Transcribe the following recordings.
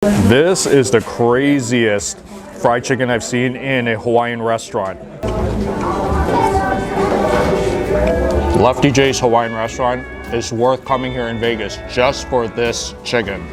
This is the craziest fried chicken I've seen in a Hawaiian restaurant. Lefty J's Hawaiian restaurant is worth coming here in Vegas just for this chicken.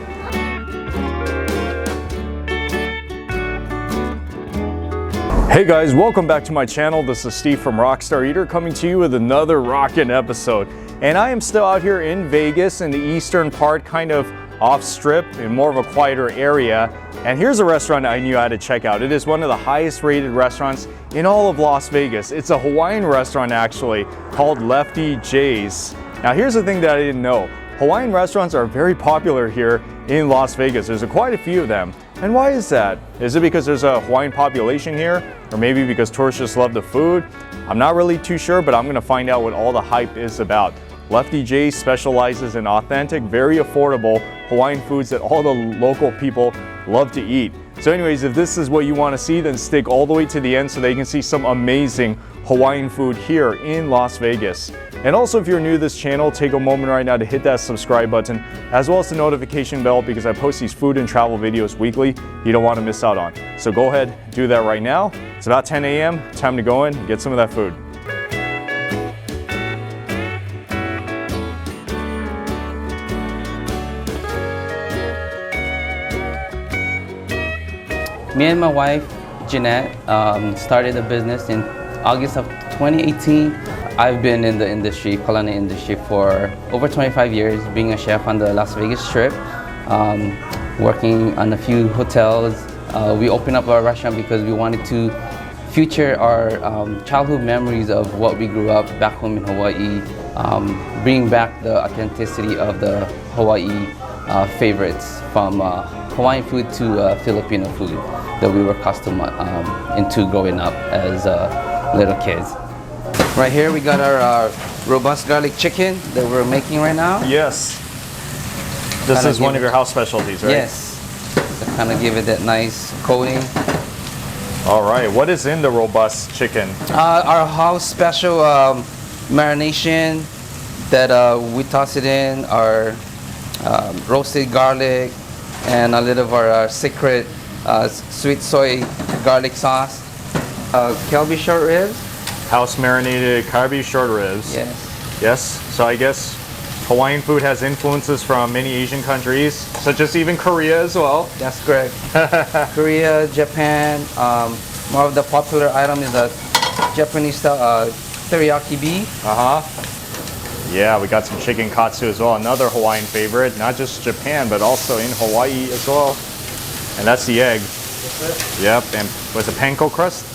Hey guys, welcome back to my channel. This is Steve from Rockstar Eater coming to you with another rockin' episode. And I am still out here in Vegas in the eastern part, kind of off strip in more of a quieter area. And here's a restaurant I knew I had to check out. It is one of the highest rated restaurants in all of Las Vegas. It's a Hawaiian restaurant actually called Lefty J's. Now here's the thing that I didn't know. Hawaiian restaurants are very popular here in Las Vegas. There's quite a few of them. And why is that? Is it because there's a Hawaiian population here? Or maybe because tourists just love the food? I'm not really too sure, but I'm gonna find out what all the hype is about. Lefty J specializes in authentic, very affordable Hawaiian foods that all the local people love to eat. So anyways, if this is what you want to see, then stick all the way to the end so that you can see some amazing Hawaiian food here in Las Vegas. And also, if you're new to this channel, take a moment right now to hit that subscribe button, as well as the notification bell, because I post these food and travel videos weekly you don't want to miss out on. So go ahead, do that right now. It's about 10 a.m., time to go in and get some of that food. Me and my wife, Jeanette, started a business in August of 2018. I've been in the industry, culinary industry, for over 25 years, being a chef on the Las Vegas Strip, working on a few hotels. We opened up our restaurant because we wanted to feature our childhood memories of what we grew up back home in Hawaii, bring back the authenticity of the Hawaii favorites, from Hawaiian food to Filipino food that we were accustomed into growing up as little kids. Right here we got our robust garlic chicken that we're making right now. Yes. This is one of your house specialties, right? Yes. To kind of give it that nice coating. All right. What is in the robust chicken? Our house special marination that we toss it in, our roasted garlic, and a little of our secret sweet soy garlic sauce. Galbi short ribs. House marinated galbi short ribs. Yes. Yes. So I guess Hawaiian food has influences from many Asian countries, such as even Korea as well. That's correct. Korea, Japan. More of the popular item is the Japanese style teriyaki beef. Yeah, we got some chicken katsu as well, another Hawaiian favorite, not just Japan, but also in Hawaii as well. And that's the egg. That's it. Yep, and was it panko crust?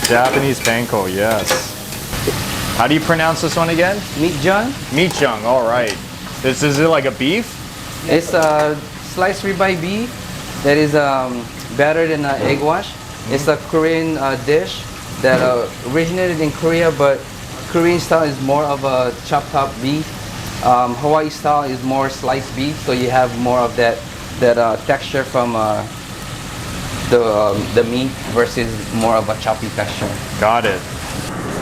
Japanese panko, yes. How do you pronounce this one again? Meatjung. Meatjung, all right. Is it like a beef? It's a sliced ribeye beef that is battered in an egg wash. It's a Korean dish that originated in Korea, but Korean style is more of a chopped up beef. Hawaii style is more sliced beef, so you have more of that texture from the meat versus more of a choppy texture. Got it.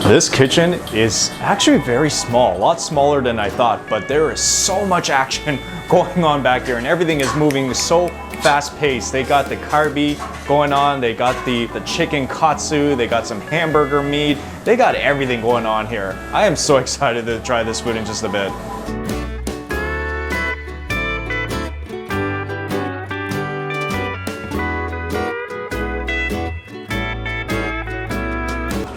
This kitchen is actually very small, a lot smaller than I thought, but there is so much action going on back here and everything is moving so fast paced. They got the galbi going on, they got the chicken katsu, they got some hamburger meat, they got everything going on here. I am so excited to try this food in just a bit.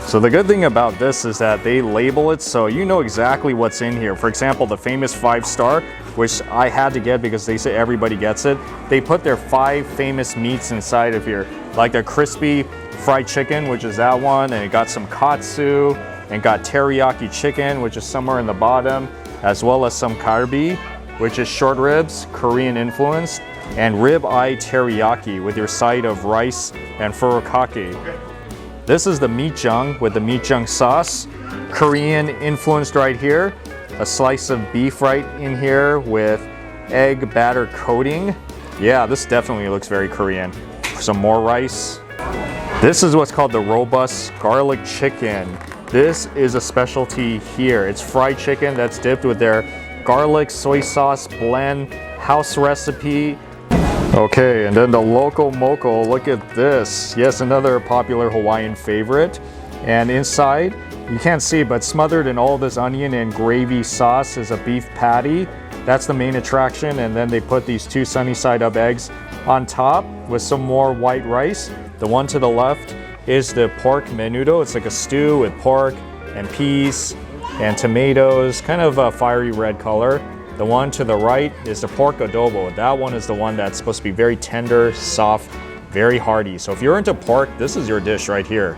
So the good thing about this is that they label it so you know exactly what's in here. For example, the famous 5-star, which I had to get because they say everybody gets it. They put their 5 famous meats inside of here, like the crispy fried chicken, which is that one, and it got some katsu, and got teriyaki chicken, which is somewhere in the bottom, as well as some galbi, which is short ribs, Korean influenced, and rib eye teriyaki with your side of rice and furikake. This is the meatjung with the meatjung sauce, Korean influenced right here. A slice of beef right in here with egg batter coating. Yeah, this definitely looks very Korean. Some more rice. This is what's called the robust garlic chicken. This is a specialty here. It's fried chicken that's dipped with their garlic soy sauce blend, house recipe. Okay, and then the Loco Moco, look at this. Yes, another popular Hawaiian favorite. And inside, you can't see, but smothered in all this onion and gravy sauce is a beef patty. That's the main attraction. And then they put these 2 sunny side up eggs on top with some more white rice. The one to the left is the pork menudo. It's like a stew with pork and peas and tomatoes, kind of a fiery red color. The one to the right is the pork adobo. That one is the one that's supposed to be very tender, soft, very hearty. So if you're into pork, this is your dish right here.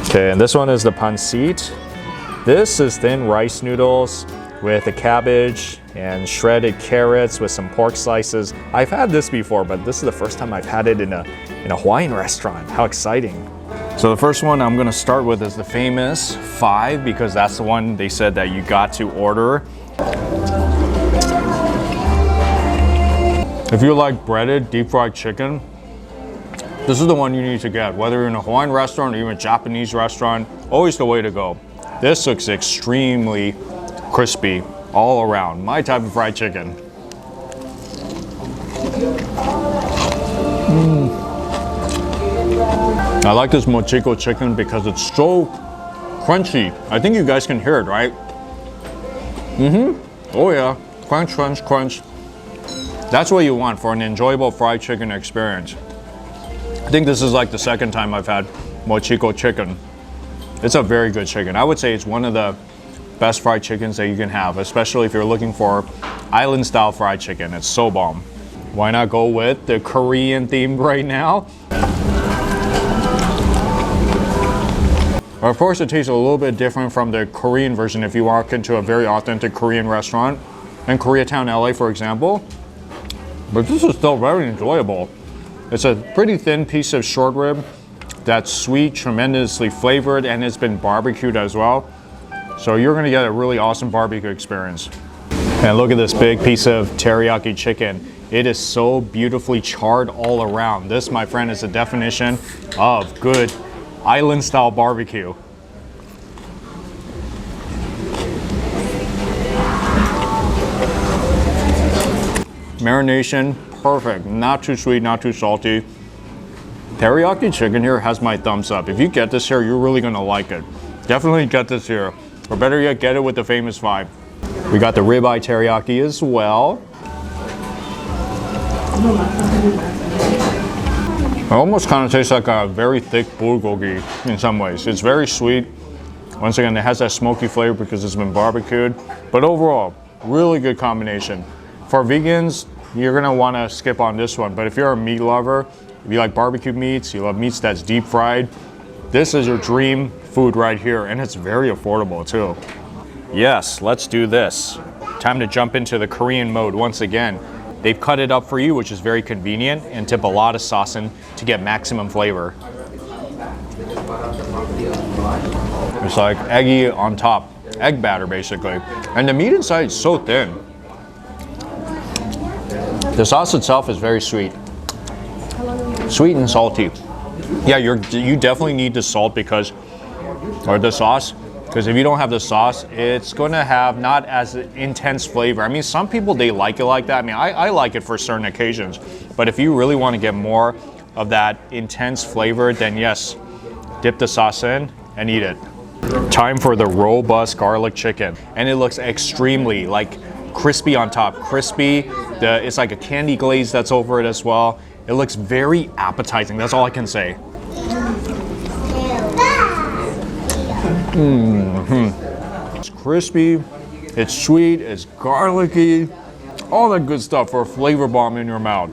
Okay, and this one is the pancit. This is thin rice noodles with a cabbage and shredded carrots with some pork slices. I've had this before, but this is the first time I've had it in a Hawaiian restaurant. How exciting. So the first one I'm gonna start with is the famous 5, because that's the one they said that you got to order. If you like breaded deep fried chicken, this is the one you need to get. Whether you're in a Hawaiian restaurant or even a Japanese restaurant, always the way to go. This looks extremely crispy all around. My type of fried chicken. I like this mochiko chicken because it's so crunchy. I think you guys can hear it, right? Oh yeah, crunch, crunch, crunch. That's what you want for an enjoyable fried chicken experience. I think this is like the second time I've had mochiko chicken. It's a very good chicken. I would say it's one of the best fried chickens that you can have, especially if you're looking for island style fried chicken. It's so bomb. Why not go with the Korean theme right now? Of course, it tastes a little bit different from the Korean version if you walk into a very authentic Korean restaurant in Koreatown, LA, for example. But this is still very enjoyable. It's a pretty thin piece of short rib that's sweet, tremendously flavored, and it's been barbecued as well. So you're gonna get a really awesome barbecue experience. And look at this big piece of teriyaki chicken. It is so beautifully charred all around. This, my friend, is the definition of good island style barbecue. Marination, perfect. Not too sweet, not too salty. Teriyaki chicken here has my thumbs up. If you get this here, you're really gonna like it. Definitely get this here. Or better yet, get it with the famous 5. We got the ribeye teriyaki as well. It almost kind of tastes like a very thick bulgogi in some ways. It's very sweet. Once again, it has that smoky flavor because it's been barbecued. But overall, really good combination. For vegans, you're gonna wanna skip on this one. But if you're a meat lover, if you like barbecue meats, you love meats that's deep fried, this is your dream food right here. And it's very affordable too. Yes, let's do this. Time to jump into the Korean mode once again. They've cut it up for you, which is very convenient, and tip a lot of sauce in to get maximum flavor. It's like eggy on top, egg batter basically. And the meat inside is so thin. The sauce itself is very sweet. Sweet and salty. Yeah, you definitely need the salt or the sauce, because if you don't have the sauce, it's gonna have not as intense flavor. I mean, some people, they like it like that. I mean, I like it for certain occasions, but if you really wanna get more of that intense flavor, then yes, dip the sauce in and eat it. Time for the robust garlic chicken. And it looks extremely crispy on top. Crispy, it's like a candy glaze that's over it as well. It looks very appetizing, that's all I can say. It's crispy, it's sweet, it's garlicky, all that good stuff for a flavor bomb in your mouth.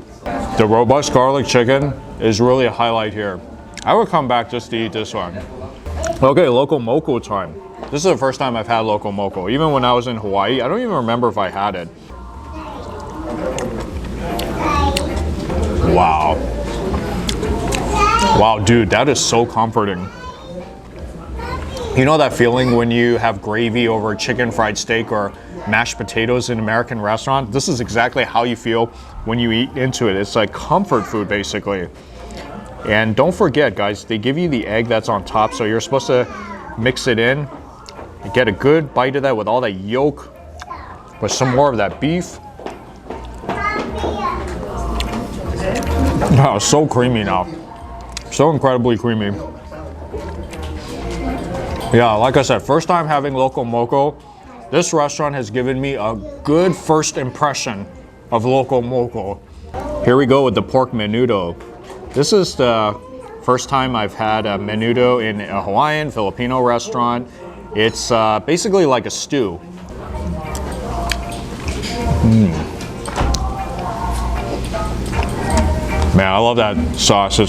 The robust garlic chicken is really a highlight here. I would come back just to eat this one. Okay, Loco Moco time. This is the first time I've had Loco Moco. Even when I was in Hawaii, I don't even remember if I had it. Wow. Wow, dude, that is so comforting. You know that feeling when you have gravy over chicken fried steak or mashed potatoes in an American restaurant? This is exactly how you feel when you eat into it. It's like comfort food, basically. And don't forget, guys, they give you the egg that's on top, so you're supposed to mix it in and get a good bite of that with all that yolk, with some more of that beef. Oh, so creamy now. So incredibly creamy. Yeah, like I said, first time having Loco Moco. This restaurant has given me a good first impression of Loco Moco. Here we go with the pork menudo. This is the first time I've had a menudo in a Hawaiian Filipino restaurant. It's basically like a stew. Man, I love that sauce.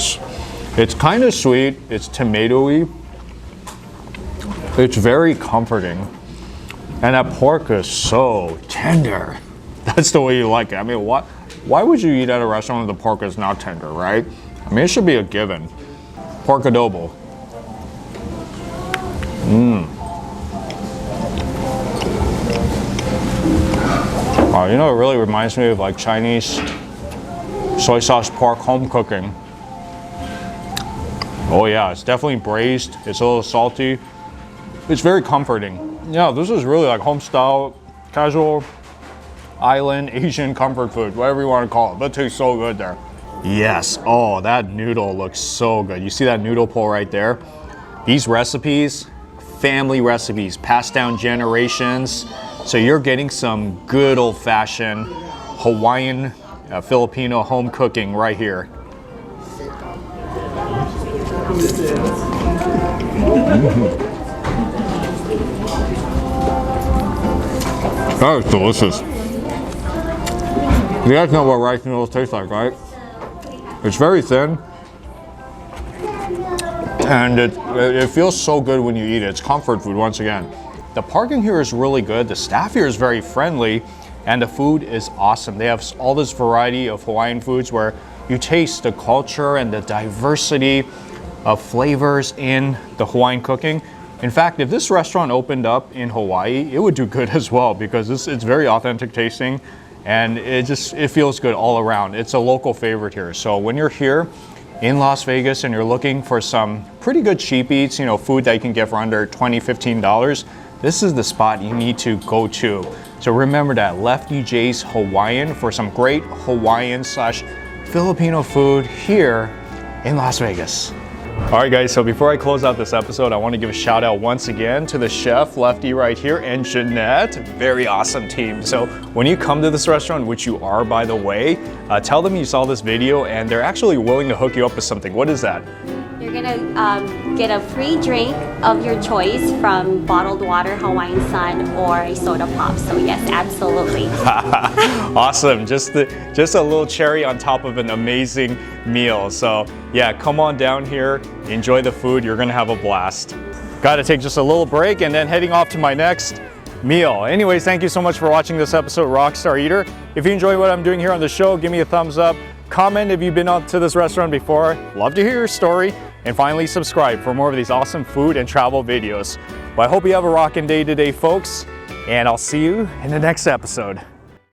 It's kind of sweet. It's tomatoey. It's very comforting. And that pork is so tender. That's the way you like it. I mean, why would you eat at a restaurant if the pork is not tender, right? I mean, it should be a given. Pork adobo. Oh, you know, it really reminds me of like Chinese soy sauce pork home cooking. Oh yeah, it's definitely braised. It's a little salty. It's very comforting. Yeah, this is really like home style, casual, island, Asian comfort food, whatever you want to call it. That tastes so good there. Yes, oh, that noodle looks so good. You see that noodle pole right there? These recipes, family recipes, passed down generations. So you're getting some good old-fashioned Hawaiian Filipino home cooking right here. That is delicious. You guys know what rice noodles taste like, right? It's very thin. And it feels so good when you eat it. It's comfort food once again. The parking here is really good. The staff here is very friendly. And the food is awesome. They have all this variety of Hawaiian foods where you taste the culture and the diversity of flavors in the Hawaiian cooking. In fact, if this restaurant opened up in Hawaii, it would do good as well because it's very authentic tasting and it feels good all around. It's a local favorite here. So when you're here in Las Vegas and you're looking for some pretty good cheap eats, you know, food that you can get for under $20, $15, this is the spot you need to go to. So remember that, Lefty J's Hawaiian for some great Hawaiian / Filipino food here in Las Vegas. All right guys, so before I close out this episode, I want to give a shout out once again to the chef, Lefty right here, and Jeanette. Very awesome team. So when you come to this restaurant, which you are by the way, tell them you saw this video and they're actually willing to hook you up with something. What is that? You're gonna get a free drink of your choice from bottled water, Hawaiian Sun, or a soda pop. So yes, absolutely. Awesome, just a little cherry on top of an amazing meal. So yeah, come on down here, enjoy the food, you're gonna have a blast. Gotta take just a little break and then heading off to my next meal. Anyways, thank you so much for watching this episode of Rockstar Eater. If you enjoy what I'm doing here on the show, give me a thumbs up. Comment if you've been up to this restaurant before. Love to hear your story. And finally, subscribe for more of these awesome food and travel videos. Well, I hope you have a rockin' day today, folks, and I'll see you in the next episode.